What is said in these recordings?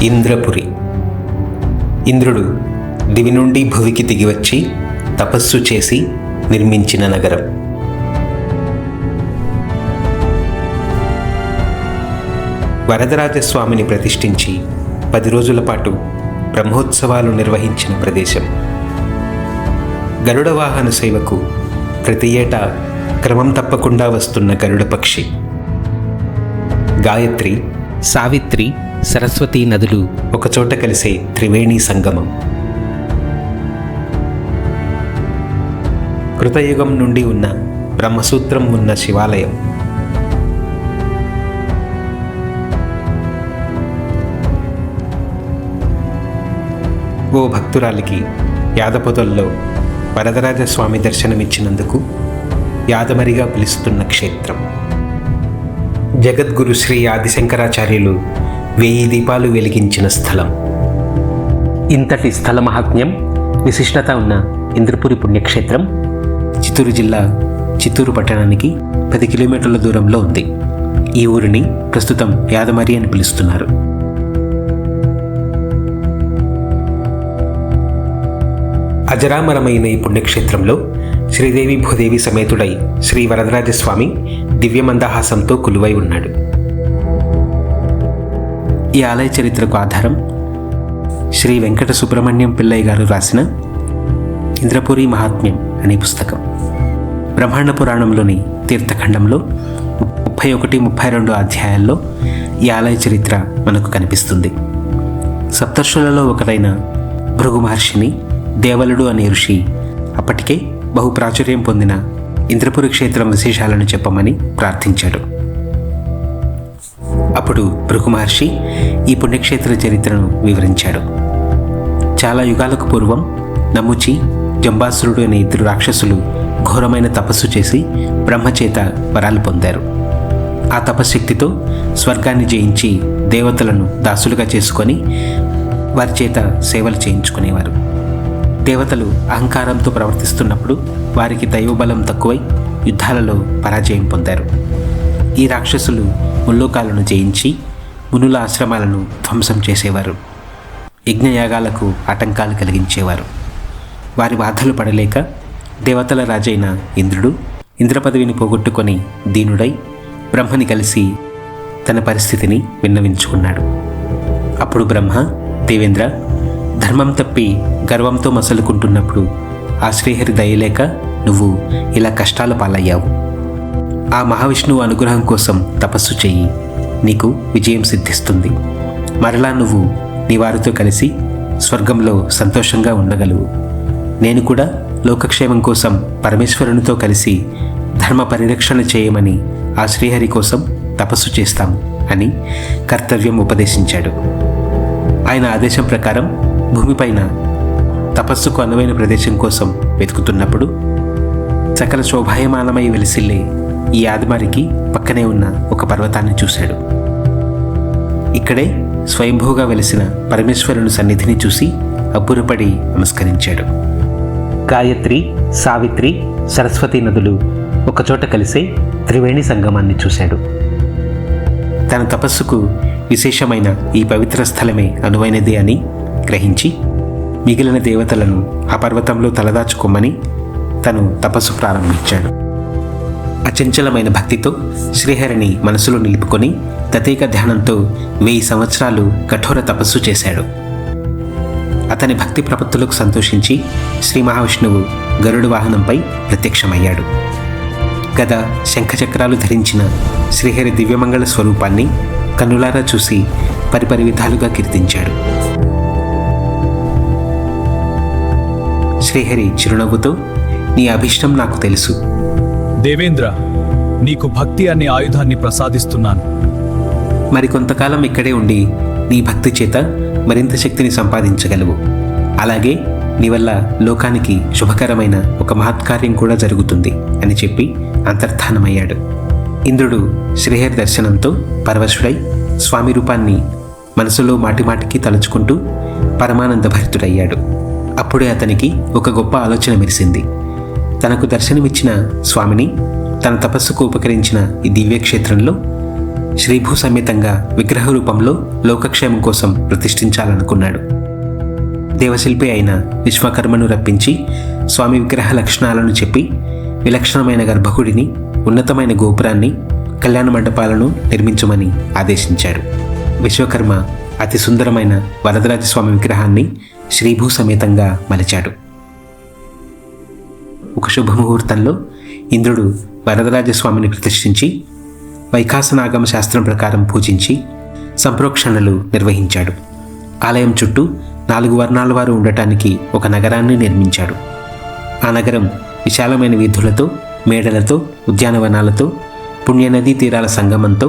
ఇంద్రపురి. ఇంద్రుడు దివి నుండి భువికి దిగివచ్చి తపస్సు చేసి నిర్మించిన నగరం. వరదరాజస్వామిని ప్రతిష్ఠించి 10 రోజుల పాటు బ్రహ్మోత్సవాలు నిర్వహించిన ప్రదేశం. గరుడ వాహన సేవకు ప్రతి ఏటా క్రమం తప్పకుండా వస్తున్న గరుడ పక్షి. గాయత్రి, సావిత్రి, సరస్వతీ నదులు ఒకచోట కలిసే త్రివేణి సంగమం. కృతయుగం నుండి ఉన్న బ్రహ్మసూత్రం ఉన్న శివాలయం. ఓ భక్తురాలికి యాదపొదల్లో వరదరాజస్వామి దర్శనమిచ్చినందుకు యాదమరిగా పిలుస్తున్న క్షేత్రం. జగద్గురు శ్రీ ఆదిశంకరాచార్యులు 1000 దీపాలు వెలిగించిన స్థలం. ఇంతటి స్థల మహాత్మ్యం, విశిష్టత ఉన్న ఇంద్రపురి పుణ్యక్షేత్రం చిత్తూరు జిల్లా చిత్తూరు పట్టణానికి 10 కిలోమీటర్ల దూరంలో ఉంది. ఈ ఊరిని ప్రస్తుతం యాదమరి అని పిలుస్తున్నారు. అజరామరమైన ఈ పుణ్యక్షేత్రంలో శ్రీదేవి భూదేవి సమేతుడై శ్రీ వరదరాజస్వామి దివ్యమందహాసంతో కొలువై ఉన్నాడు. ఈ ఆలయ చరిత్రకు ఆధారం శ్రీ వెంకట సుబ్రహ్మణ్యం పిల్లయ్య గారు రాసిన ఇంద్రపురి మహాత్మ్యం అనే పుస్తకం. బ్రహ్మాండ పురాణంలోని తీర్థఖండంలో 31-32 అధ్యాయాల్లో ఈ ఆలయ చరిత్ర మనకు కనిపిస్తుంది. సప్తర్షులలో ఒకరైన భృగు మహర్షిని దేవలుడు అనే ఋషి అప్పటికే బహు ప్రాచుర్యం పొందిన ఇంద్రపురి క్షేత్రం విశేషాలను చెప్పమని ప్రార్థించాడు. అప్పుడు భృగు మహర్షి ఈ పుణ్యక్షేత్ర చరిత్రను వివరించాడు. చాలా యుగాలకు పూర్వం నముచి, జంబాసురుడు అనే 2 రాక్షసులు ఘోరమైన తపస్సు చేసి బ్రహ్మచేత వరాలు పొందారు. ఆ తపశ్శక్తితో స్వర్గాన్ని జయించి దేవతలను దాసులుగా చేసుకొని వారి చేత సేవలు చేయించుకునేవారు. దేవతలు అహంకారంతో ప్రవర్తిస్తున్నప్పుడు వారికి దైవబలం తక్కువై యుద్ధాలలో పరాజయం పొందారు. ఈ రాక్షసులు ముల్లోకాలను జయించి మునుల ఆశ్రమాలను ధ్వంసం చేసేవారు. యజ్ఞయాగాలకు ఆటంకాలు కలిగించేవారు. వారి బాధలు పడలేక దేవతల రాజైన ఇంద్రుడు ఇంద్రపదవిని పోగొట్టుకొని దీనుడై బ్రహ్మని కలిసి తన పరిస్థితిని విన్నవించుకున్నాడు. అప్పుడు బ్రహ్మ, దేవేంద్ర, ధర్మం తప్పి గర్వంతో మసలుకుంటున్నప్పుడు ఆ శ్రీహరి దయలేక నువ్వు ఇలా కష్టాల పాలయ్యావు. ఆ మహావిష్ణువు అనుగ్రహం కోసం తపస్సు చెయ్యి, నీకు విజయం సిద్ధిస్తుంది. మరలా నువ్వు నీ వారితో కలిసి స్వర్గంలో సంతోషంగా ఉండగలవు. నేను కూడా లోకక్షేమం కోసం పరమేశ్వరునితో కలిసి ధర్మ పరిరక్షణ చేయమని ఆ శ్రీహరి కోసం తపస్సు చేస్తాం అని కర్తవ్యం ఉపదేశించాడు. ఆయన ఆదేశం ప్రకారం భూమిపైన తపస్సుకు అనువైన ప్రదేశం కోసం వెతుకుతున్నప్పుడు సకల శోభాయమానమై వెలిసిల్లే ఈ ఆదిమారికి పక్కనే ఉన్న ఒక పర్వతాన్ని చూశాడు. ఇక్కడే స్వయంభూగా వెలిసిన పరమేశ్వరుని సన్నిధిని చూసి అబ్బురపడి నమస్కరించాడు. గాయత్రి, సావిత్రి, సరస్వతీ నదులు ఒకచోట కలిసే త్రివేణి సంగమాన్ని చూశాడు. తన తపస్సుకు విశేషమైన ఈ పవిత్ర స్థలమే అనువైనదే అని గ్రహించి మిగిలిన దేవతలను ఆ పర్వతంలో తలదాచుకోమని తను తపస్సు ప్రారంభించాడు. అచంచలమైన భక్తితో శ్రీహరిని మనసులో నిలుపుకొని తదేక ధ్యానంతో 1000 సంవత్సరాలు కఠోర తపస్సు చేశాడు. అతని భక్తి ప్రపత్తులకు సంతోషించి శ్రీ మహావిష్ణువు గరుడ వాహనంపై ప్రత్యక్షమయ్యాడు. గద, శంఖచక్రాలు ధరించిన శ్రీహరి దివ్యమంగళ స్వరూపాన్ని కన్నులారా చూసి పరిపరి విధాలుగా కీర్తించాడు. శ్రీహరి చిరునవ్వుతో, నీ అభిష్టం నాకు తెలుసు దేవేంద్ర, నీకు భక్తి అనే ఆయుధాన్ని ప్రసాదిస్తున్నాను. మరికొంతకాలం ఇక్కడే ఉండి నీ భక్తి చేత మరింత శక్తిని సంపాదించగలవు. అలాగే నీ వల్ల లోకానికి శుభకరమైన ఒక మహత్కార్యం కూడా జరుగుతుంది అని చెప్పి అంతర్ధానమయ్యాడు. ఇంద్రుడు శ్రీహరి దర్శనంతో పరవశుడై స్వామి రూపాన్ని మనసులో మాటిమాటికి తలుచుకుంటూ పరమానంద భరితుడయ్యాడు. అప్పుడే అతనికి ఒక గొప్ప ఆలోచన మెరిసింది. తనకు దర్శనమిచ్చిన స్వామిని తన తపస్సుకు ఉపకరించిన ఈ దివ్యక్షేత్రంలో శ్రీభూ సమేతంగా విగ్రహ రూపంలో లోకక్షేమం కోసం ప్రతిష్ఠించాలనుకున్నాడు. దేవశిల్పి అయిన విశ్వకర్మను రప్పించి స్వామి విగ్రహ లక్షణాలను చెప్పి విలక్షణమైన గర్భగుడిని, ఉన్నతమైన గోపురాన్ని, కళ్యాణ మండపాలను నిర్మించమని ఆదేశించాడు. విశ్వకర్మ అతి సుందరమైన వరదరాజస్వామి విగ్రహాన్ని శ్రీభూ సమేతంగా మలిచాడు. ఒక శుభముహూర్తంలో ఇంద్రుడు వరదరాజస్వామిని ప్రతిష్ఠించి వైఖాసనాగమ శాస్త్రం ప్రకారం పూజించి సంప్రోక్షణలు నిర్వహించాడు. ఆలయం చుట్టూ 4 వర్ణాల వారు ఉండటానికి ఒక నగరాన్ని నిర్మించాడు. ఆ నగరం విశాలమైన వీధులతో, మేడలతో, ఉద్యానవనాలతో, పుణ్యనదీ తీరాల సంగమంతో,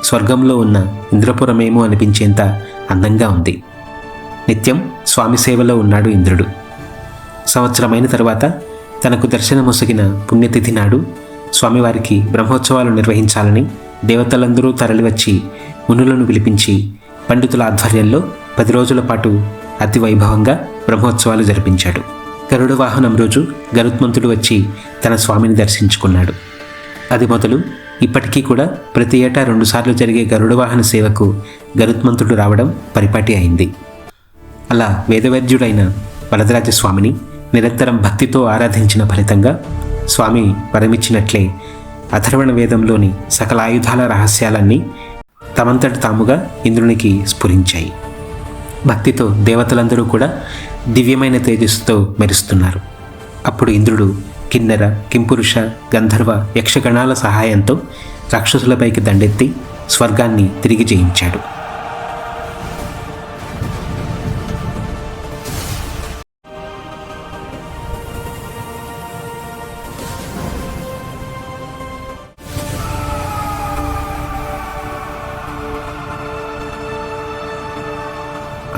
స్వర్గంలో ఉన్న ఇంద్రపురమేమో అనిపించేంత అందంగా ఉంది. నిత్యం స్వామి సేవలో ఉన్నాడు ఇంద్రుడు. సంవత్సరమైన తరువాత తనకు దర్శనమొసగిన పుణ్యతిథి నాడు స్వామివారికి బ్రహ్మోత్సవాలు నిర్వహించాలని దేవతలందరూ తరలివచ్చి మునులను పిలిపించి పండితుల ఆధ్వర్యంలో 10 రోజుల పాటు అతి వైభవంగా బ్రహ్మోత్సవాలు జరిపించాడు. గరుడ వాహనం రోజు గరుత్మంతుడు వచ్చి తన స్వామిని దర్శించుకున్నాడు. అది మొదలు ఇప్పటికీ కూడా ప్రతి ఏటా 2 సార్లు జరిగే గరుడ వాహన సేవకు గరుత్మంతుడు రావడం పరిపాటి అయింది. అలా వేదవేద్యుడైన వరదరాజస్వామిని నిరంతరం భక్తితో ఆరాధించిన ఫలితంగా స్వామి వరమిచ్చినట్లే అథర్వణ వేదంలోని సకల ఆయుధాల రహస్యాలన్నీ తమంతట తాముగా ఇంద్రునికి స్ఫురించాయి. భక్తితో దేవతలందరూ కూడా దివ్యమైన తేజస్సుతో మెరుస్తున్నారు. అప్పుడు ఇంద్రుడు కిన్నెర, కింపురుష, గంధర్వ, యక్షగణాల సహాయంతో రాక్షసులపైకి దండెత్తి స్వర్గాన్ని తిరిగి జయించాడు.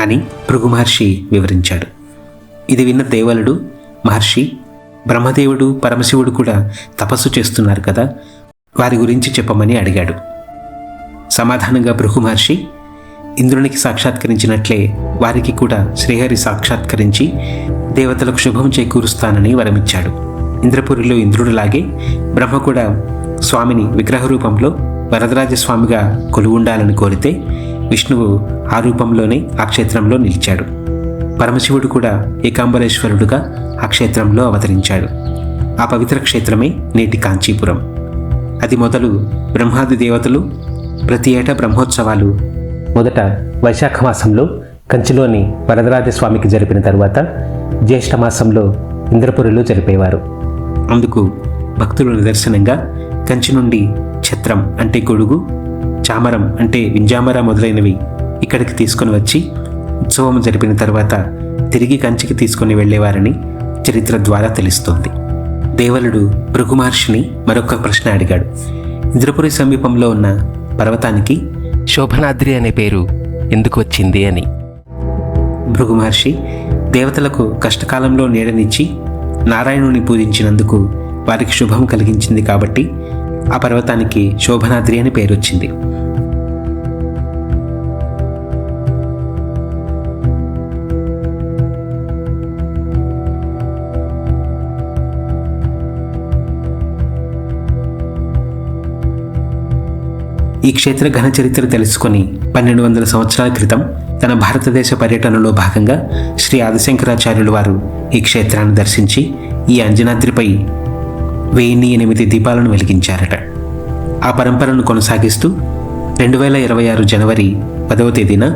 అని భృగు మహర్షి వివరించాడు. ఇది విన్న దేవలుడు మహర్షి, బ్రహ్మదేవుడు, పరమశివుడు కూడా తపస్సు చేస్తున్నారు కదా, వారి గురించి చెప్పమని అడిగాడు. సమాధానంగా భృగు మహర్షి ఇంద్రునికి సాక్షాత్కరించినట్లే వారికి కూడా శ్రీహరి సాక్షాత్కరించి దేవతలకు శుభం చేకూరుస్తానని వరమిచ్చాడు. ఇంద్రపురిలో ఇంద్రుడిలాగే బ్రహ్మ కూడా స్వామిని విగ్రహ రూపంలో వరదరాజస్వామిగా కొలువుండాలని కోరితే విష్ణువు ఆ రూపంలోనే ఆ క్షేత్రంలో నిలిచాడు. పరమశివుడు కూడా ఏకాంబరేశ్వరుడుగా ఆ క్షేత్రంలో అవతరించాడు. ఆ పవిత్ర క్షేత్రమే నేటి కాంచీపురం. అది మొదలు బ్రహ్మాది దేవతలు ప్రతి ఏటా బ్రహ్మోత్సవాలు మొదట వైశాఖ మాసంలో కంచిలోని వరదరాజస్వామికి జరిపిన తరువాత జ్యేష్ఠ మాసంలో ఇంద్రపురిలో జరిపేవారు. అందుకు భక్తుల నిదర్శనంగా కంచి నుండి ఛత్రం అంటే గొడుగు, చామరం అంటే వింజామర మొదలైనవి ఇక్కడికి తీసుకొని వచ్చి ఉత్సవం జరిపిన తర్వాత తిరిగి కంచికి తీసుకొని వెళ్ళేవారని చరిత్ర ద్వారా తెలుస్తోంది. దేవలుడు భృగు మహర్షిని మరొక ప్రశ్న అడిగాడు. ఇంద్రపురి సమీపంలో ఉన్న పర్వతానికి శోభనాద్రి అనే పేరు ఎందుకు వచ్చింది అని. భృగు మహర్షి దేవతలకు కష్టకాలంలో నీడనిచ్చి నారాయణుని పూజించినందుకు వారికి శుభం కలిగించింది కాబట్టి ఆ పర్వతానికి శోభనాద్రి అని పేరు వచ్చింది. ఈ క్షేత్ర ఘన చరిత్ర తెలుసుకొని 1200 సంవత్సరాల క్రితం తన భారతదేశ పర్యటనలో భాగంగా శ్రీ ఆదిశంకరాచార్యులు వారు ఈ క్షేత్రాన్ని దర్శించి ఈ అంజనాద్రిపై 1008 దీపాలను వెలిగించారట. ఆ పరంపరను కొనసాగిస్తూ 2026 జనవరి 10వ తేదీన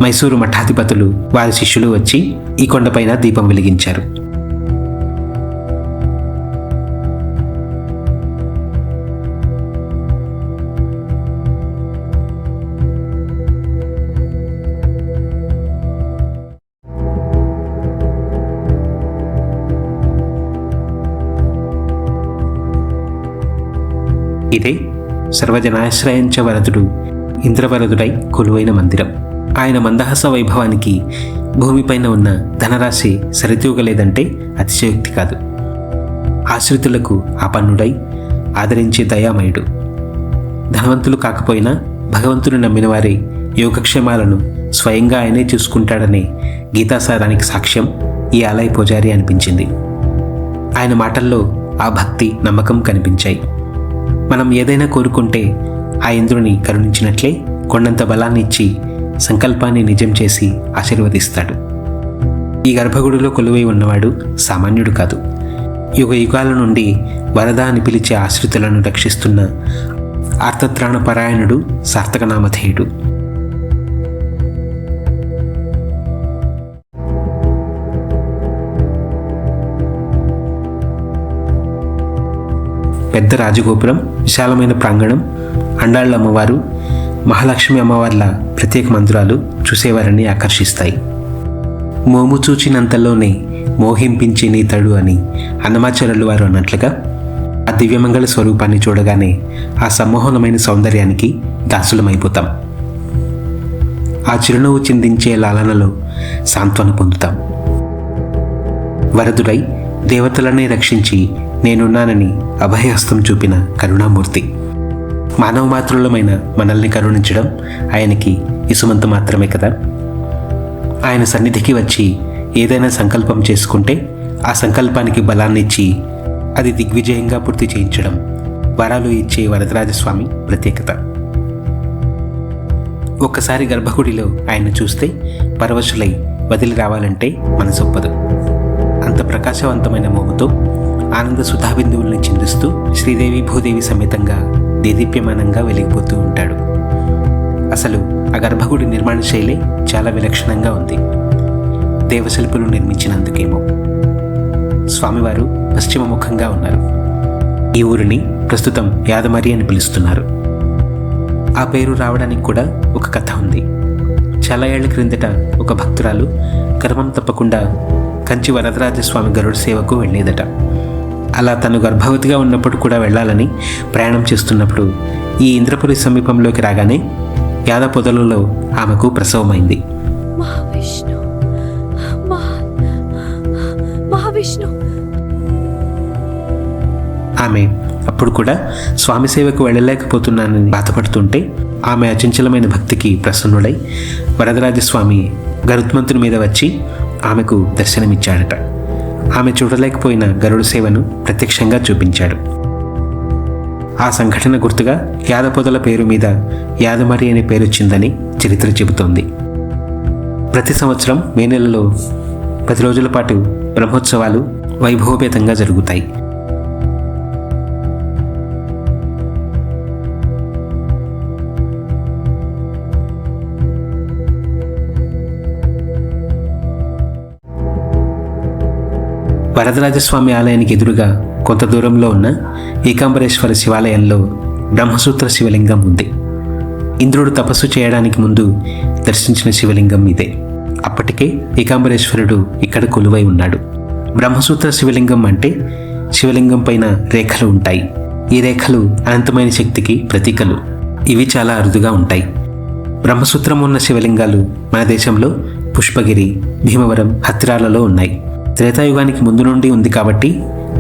మైసూరు మఠాధిపతులు వారి శిష్యులు వచ్చి ఈ కొండపైన దీపం వెలిగించారు. ఇదే సర్వజనాశ్రయంచ వరదుడు ఇంద్రవరదుడై కొలువైన మందిరం. ఆయన మందహాస వైభవానికి భూమిపైన ఉన్న ధనరాశి సరితూగలేదంటే అతిశయోక్తి కాదు. ఆశ్రితులకు ఆపన్నుడై ఆదరించే దయామయుడు. ధనవంతులు కాకపోయినా భగవంతుని నమ్మిన వారి యోగక్షేమాలను స్వయంగా ఆయనే చూసుకుంటాడనే గీతాసారానికి సాక్ష్యం ఈ ఆలయ పూజారి అనిపించింది. ఆయన మాటల్లో ఆ భక్తి, నమ్మకం కనిపించాయి. మనం ఏదైనా కోరుకుంటే ఆ ఇంద్రుని కరుణించినట్లే కొండంత బలాన్ని ఇచ్చి సంకల్పాన్ని నిజం చేసి ఆశీర్వదిస్తాడు. ఈ గర్భగుడిలో కొలువై ఉన్నవాడు సామాన్యుడు కాదు. యుగ యుగాల నుండి వరద అని పిలిచే ఆశ్రితులను రక్షిస్తున్న ఆర్తత్రాణ పరాయణుడు, సార్థకనామధేయుడు. పెద్ద రాజగోపురం, విశాలమైన ప్రాంగణం, అండాళ్ళ అమ్మవారు, మహాలక్ష్మి అమ్మవార్ల ప్రత్యేక మందిరాలు చూసేవారిని ఆకర్షిస్తాయి. మోము చూచినంతలోనే మోహింపించి నీతడు అని అన్నమాచార్యులు వారు అన్నట్లుగా ఆ దివ్యమంగళ స్వరూపాన్ని చూడగానే ఆ సమ్మోహనమైన సౌందర్యానికి దాసులమైపోతాం. ఆ చిరునవ్వు చిందించే లాలనలో సాంత్వన పొందుతాం. వరదుడై దేవతలనే రక్షించి నేనున్నానని అభయహస్తం చూపిన కరుణామూర్తి. మానవ మాతృలమైన మనల్ని కరుణించడం ఆయనకి ఇసుమంత మాత్రమే కదా. ఆయన సన్నిధికి వచ్చి ఏదైనా సంకల్పం చేసుకుంటే ఆ సంకల్పానికి బలాన్నిచ్చి అది దిగ్విజయంగా పూర్తి చేయించడం వరాలు ఇచ్చే వరదరాజస్వామి ప్రత్యేకత. ఒక్కసారి గర్భగుడిలో ఆయన చూస్తే పరవశులై వదిలి రావాలంటే మనసొప్పదు. అంత ప్రకాశవంతమైన మోముతో ఆనంద సుధాబిందువుల్ని చిందిస్తూ శ్రీదేవి భూదేవి సమేతంగా దేదీప్యమానంగా వెలిగిపోతూ ఉంటాడు. అసలు ఆ గర్భగుడి నిర్మాణ శైలి చాలా విలక్షణంగా ఉంది. దేవశిల్పులు నిర్మించినందుకేమో. స్వామివారు పశ్చిమ ముఖంగా ఉన్నారు. ఈ ఊరిని ప్రస్తుతం యాదమరి అని పిలుస్తున్నారు. ఆ పేరు రావడానికి కూడా ఒక కథ ఉంది. చాలా ఏళ్ల క్రిందట ఒక భక్తురాలు క్రమం తప్పకుండా కంచి వరదరాజస్వామి గరుడ సేవకు వెళ్ళేదట. అలా తను గర్భవతిగా ఉన్నప్పుడు కూడా వెళ్ళాలని ప్రయాణం చేస్తున్నప్పుడు ఈ ఇంద్రపురి సమీపంలోకి రాగానే యాద పొదలలో ఆమెకు ప్రసవమైంది. ఆమె అప్పుడు కూడా స్వామి సేవకు వెళ్ళలేకపోతున్నానని బాధపడుతుంటే ఆమె అచంచలమైన భక్తికి ప్రసన్నుడై వరదరాజస్వామి గరుత్మంతుని మీద వచ్చి ఆమెకు దర్శనమిచ్చాడట. ఆమె చూడలేకపోయిన గరుడ సేవను ప్రత్యక్షంగా చూపించాడు. ఆ సంఘటన గుర్తుగా యాదపొదల పేరు మీద యాదమరి అనే పేరొచ్చిందని చరిత్ర చెబుతోంది. ప్రతి సంవత్సరం మే నెలలో 10 రోజుల పాటు బ్రహ్మోత్సవాలు వైభవపేతంగా జరుగుతాయి. వరదరాజస్వామి ఆలయానికి ఎదురుగా కొంత దూరంలో ఉన్న ఏకాంబరేశ్వర శివాలయంలో బ్రహ్మసూత్ర శివలింగం ఉంది. ఇంద్రుడు తపస్సు చేయడానికి ముందు దర్శించిన శివలింగం ఇదే. అప్పటికే ఏకాంబరేశ్వరుడు ఇక్కడ కొలువై ఉన్నాడు. బ్రహ్మసూత్ర శివలింగం అంటే శివలింగం పైన రేఖలు ఉంటాయి. ఈ రేఖలు అనంతమైన శక్తికి ప్రతీకలు. ఇవి చాలా అరుదుగా ఉంటాయి. బ్రహ్మసూత్రం ఉన్న శివలింగాలు మన దేశంలో పుష్పగిరి, భీమవరం, హత్తిరాలలో ఉన్నాయి. త్రేతాయుగానికి ముందు నుండి ఉంది కాబట్టి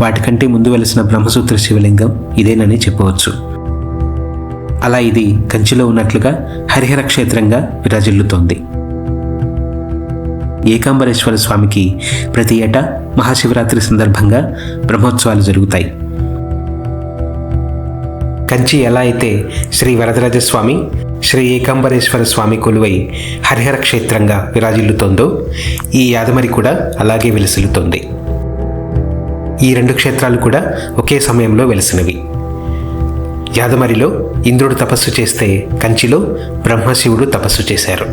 వాటికంటే ముందు వెలిసిన బ్రహ్మసూత్ర శివలింగం ఇదేనని చెప్పవచ్చు. అలా ఇది కంచిలో ఉన్నట్లుగా హరిహర క్షేత్రంగా విరాజిల్లుతోంది. ఏకాంబరేశ్వర స్వామికి ప్రతి ఏటా మహాశివరాత్రి సందర్భంగా బ్రహ్మోత్సవాలు జరుగుతాయి. కంచి ఎలా అయితే శ్రీ వరదరాజస్వామి, శ్రీ ఏకాంబరేశ్వర స్వామి కొలువై హరిహర క్షేత్రంగా విరాజిల్లుతోందో ఈ యాదమరి కూడా అలాగే వెలిసిల్లుతోంది. ఈ 2 క్షేత్రాలు కూడా ఒకే సమయంలో వెలిసినవి. యాదమరిలో ఇంద్రుడు తపస్సు చేస్తే కంచిలో బ్రహ్మశివుడు తపస్సు చేశారు.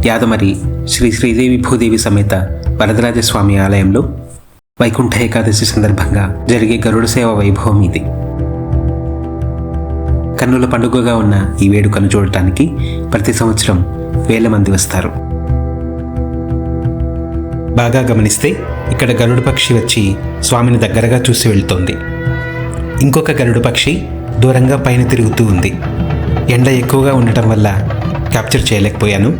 యాదమరి శ్రీ శ్రీదేవి భూదేవి సమేత వరదరాజస్వామి ఆలయంలో వైకుంఠ ఏకాదశి సందర్భంగా జరిగే గరుడ సేవ వైభవం ఇది. కన్నుల పండుగగా ఉన్న ఈ వేడుకను చూడటానికి ప్రతి సంవత్సరం వేల మంది వస్తారు. బాగా గమనిస్తే ఇక్కడ గరుడ పక్షి వచ్చి స్వామిని దగ్గరగా చూసి వెళ్తోంది. ఇంకొక గరుడ పక్షి దూరంగా పైన తిరుగుతూ ఉంది. ఎండ ఎక్కువగా ఉండటం వల్ల క్యాప్చర్ చేయలేకపోయాను.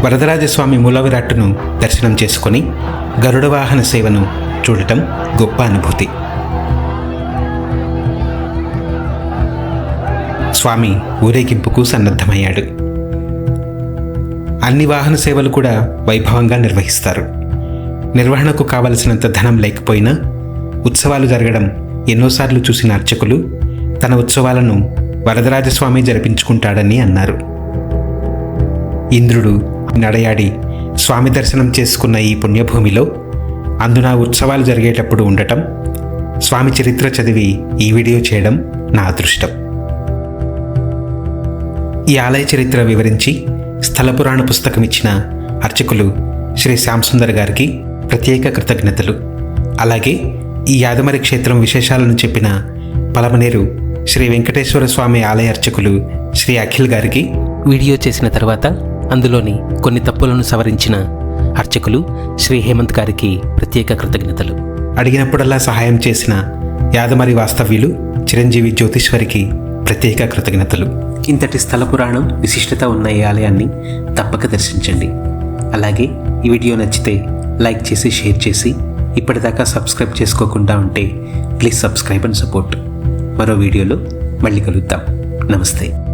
వరదరాజస్వామి మూల విరాట్టును దర్శనం చేసుకొని గరుడ వాహన సేవను చూడటం గొప్ప అనుభూతి. స్వామి ఊరేగింపుకు సన్నద్ధమయ్యాడు. అన్ని వాహన సేవలు కూడా వైభవంగా నిర్వహిస్తారు. నిర్వహణకు కావలసినంత ధనం లేకపోయినా ఉత్సవాలు జరగడం ఎన్నోసార్లు చూసిన అర్చకులు తన ఉత్సవాలను వరదరాజస్వామి జరిపించుకుంటాడని అన్నారు. ఇంద్రుడు నడయాడి స్వామి దర్శనం చేసుకున్న ఈ పుణ్యభూమిలో అందున ఉత్సవాలు జరిగేటప్పుడు ఉండటం, స్వామి చరిత్ర చదివి ఈ వీడియో చేయడం నా అదృష్టం. ఈ ఆలయ చరిత్ర వివరించి స్థల పురాణ పుస్తకం ఇచ్చిన అర్చకులు శ్రీ శ్యాంసుందర్ గారికి ప్రత్యేక కృతజ్ఞతలు. అలాగే ఈ యాదమరి క్షేత్రం విశేషాలను చెప్పిన పలమనేరు శ్రీ వెంకటేశ్వర స్వామి ఆలయ అర్చకులు శ్రీ అఖిల్ గారికి వీడియో చేసిన తర్వాత అందులోని కొన్ని తప్పులను సవరించిన అర్చకులు శ్రీ హేమంత్ గారికి ప్రత్యేక కృతజ్ఞతలు. అడిగినప్పుడల్లా సహాయం చేసిన యాదమరి వాస్తవ్యులు చిరంజీవి జ్యోతిష్వరికి ప్రత్యేక కృతజ్ఞతలు. ఇంతటి స్థల పురాణం విశిష్టత ఉన్న ఈ ఆలయాన్ని తప్పక దర్శించండి. అలాగే ఈ వీడియో నచ్చితే లైక్ చేసి షేర్ చేసి ఇప్పటిదాకా సబ్స్క్రైబ్ చేసుకోకుండా ఉంటే ప్లీజ్ సబ్స్క్రైబ్ అండ్ సపోర్ట్. మరో వీడియోలో మళ్ళీ కలుద్దాం. నమస్తే.